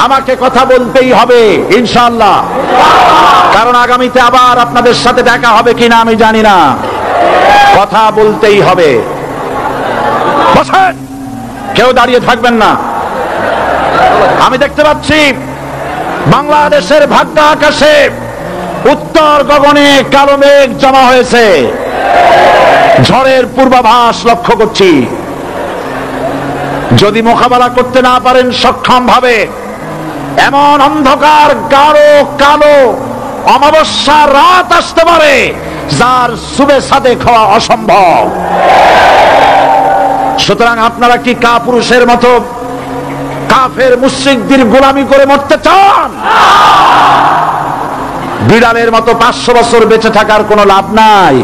আমাকে কথা বলতেই হবে ইনশাআল্লাহ, কারণ আগামীতে আবার আপনাদের সাথে দেখা হবে কিনা আমি জানি না। কথা বলতেই হবে। বসেন, কেউ দাঁড়িয়ে থাকবেন না। আমি দেখতে পাচ্ছি বাংলাদেশের ভাগ্য আকাশে উত্তর গগনে কালো মেঘ জমা হয়েছে, ঝড়ের পূর্বাভাস লক্ষ্য করছি। যদি মোকাবেলা করতে না পারেন সক্ষম ভাবে, এমন অন্ধকার গাঢ় কালো অমাবস্যার রাত আসতে পারে যার শুভে সাদে খাওয়া অসম্ভব। সুতরাং আপনারা কি কাপুরুষের মতো কাফের মুশরিকদের গোলামি করে মরতে চান? বিড়ালের মতো 500 বছর বেঁচে থাকার কোনো লাভ নাই।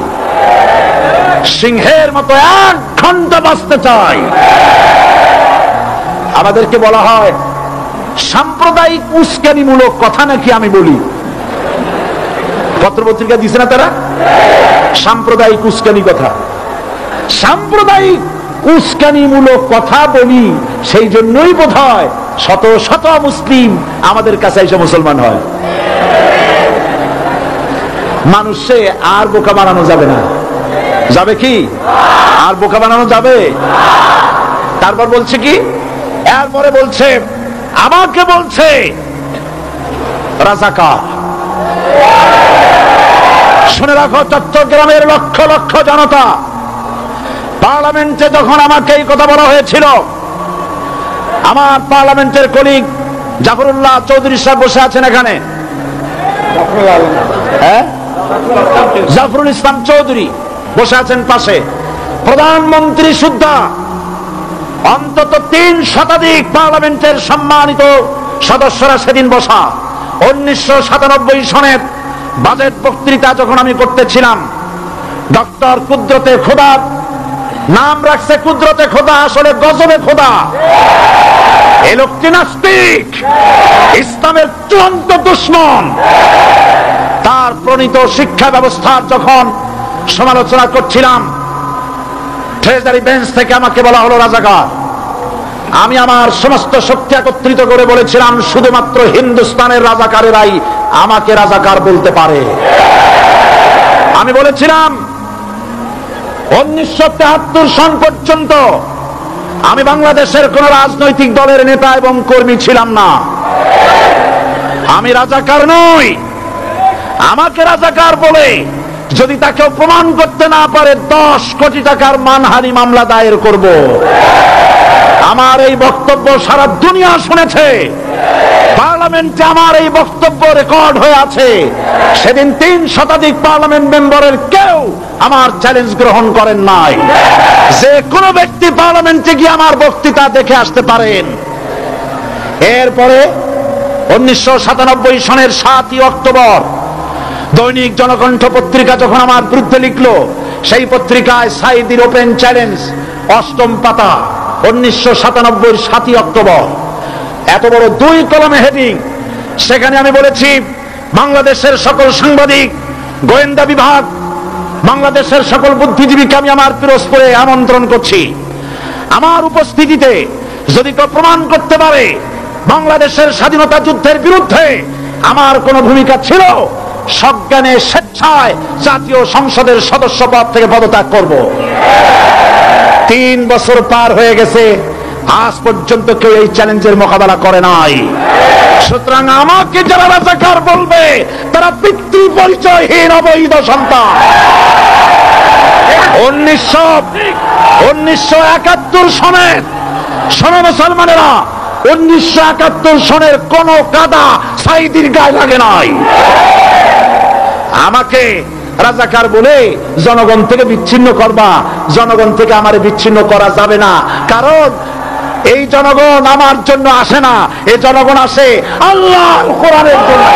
সিংহের মতো 1 ঘন্টা বাঁচতে চাই। আমাদেরকে বলা হয় সাম্প্রদায়িক উস্কানিমূলক কথা নাকি আমি বলি। পত্রপত্রিকা দিছে না তারা? সাম্প্রদায়িক উস্কানি কথা, সাম্প্রদায়িক উস্কানিমূলক কথা বলি, সেই জন্যই বোধহয় শত শত মুসলিম আমাদের কাছে এসে মুসলমান হয়। মানুষে আর বোকা বানানো যাবে না। যাবে কি? আর বোকা বানানো যাবে? তারপর বলছে কি? এরপরে বলছে, আমাকে বলছে রাজাকার। শুনে রাখো চট্টগ্রামের লক্ষ লক্ষ জনতা, পার্লামেন্টে যখন আমাকে এই কথা বলা হয়েছিল, আমার পার্লামেন্টের কলিগ জাফরুল্লাহ চৌধুরী সাহেব বসে আছেন এখানে, জাফরুল ইসলাম চৌধুরী বসে আছেন পাশে, প্রধানমন্ত্রী সুদ্ধা, অন্তত 3 শতাধিক পার্লামেন্টের সম্মানিত সদস্যরা সেদিন বসা। 1997 সনের বাজেট বক্তৃতা যখন আমি করতেছিলাম, ডক্টর কুদরতে খোদা, নাম রাখছে কুদরতে খোদা, আসলে গজবে খোদা। এই লোকটি নাস্তিক, ইসলামের চূড়ান্ত দুশমন। তার প্রণীত শিক্ষা ব্যবস্থার যখন সমালোচনা করছিলাম, ট্রেজারি বেঞ্চ থেকে আমাকে বলা হলো রাজাকার। আমি আমার সমস্ত শক্তি একত্রিত করে বলেছিলাম, শুধুমাত্র হিন্দুস্তানের রাজাকারেরাই আমাকে রাজাকার বলতে পারে। আমি বলেছিলাম 1973 সন পর্যন্ত আমি বাংলাদেশের কোন রাজনৈতিক দলের নেতা এবং কর্মী ছিলাম না। আমি রাজাকার নই। আমাকে রাজাকার বলে যদি তাকে প্রমাণ করতে না পারে 10 কোটি টাকার মানহানি মামলা দায়ের করব। আমার এই বক্তব্য সারা দুনিয়া শুনেছে। পার্লামেন্টে আমার এই বক্তব্য রেকর্ড হয়ে আছে। সেদিন 3 শতাধিক পার্লামেন্ট মেম্বারের কেউ আমার চ্যালেঞ্জ গ্রহণ করেন নাই। যে কোনো ব্যক্তি পার্লামেন্টে গিয়ে আমার বক্তৃতা দেখে আসতে পারেন। এরপরে 1997 সনের 7ই অক্টোবর দৈনিক জনকণ্ঠ পত্রিকা যখন আমার বিরুদ্ধে লিখলো, সেই পত্রিকায় সাইদির ওপেন চ্যালেঞ্জ 8ম পাতা, 1997 7ই অক্টোবর, এত বড় 2 কলমে হেডিং। সেখানে আমি বলেছি, বাংলাদেশের সকল সাংবাদিক, গোয়েন্দা বিভাগ, বাংলাদেশের সকল বুদ্ধিজীবীকে আমি আমার পিরোজপুরে আমন্ত্রণ করছি। আমার উপস্থিতিতে যদি কেউ প্রমাণ করতে পারে বাংলাদেশের স্বাধীনতা যুদ্ধের বিরুদ্ধে আমার কোনো ভূমিকা ছিল, সজ্ঞানে স্বেচ্ছায় জাতীয় সংসদের সদস্য পদ থেকে পদত্যাগ করব। 3 বছর পার হয়ে গেছে, আজ পর্যন্ত কেউ এই চ্যালেঞ্জের মোকাবেলা করে নাই। সুতরাং আমাকে যারা রাজাকার বলবে তারা পিতৃ পরিচয়হীন অবৈধ সন্তান। 1971 সনের, শোনো মুসলমানেরা, 1971 সনের কোন কাদা সাইদির গায়ে লাগে নাই। আমাকে রাজাকার বলে জনগণ থেকে বিচ্ছিন্ন করবা, জনগণ থেকে আমারে বিচ্ছিন্ন করা যাবে না। কারণ এই জনগণ আমার জন্য আসে না, এই জনগণ আসে আল্লাহর কোরআনের জন্য।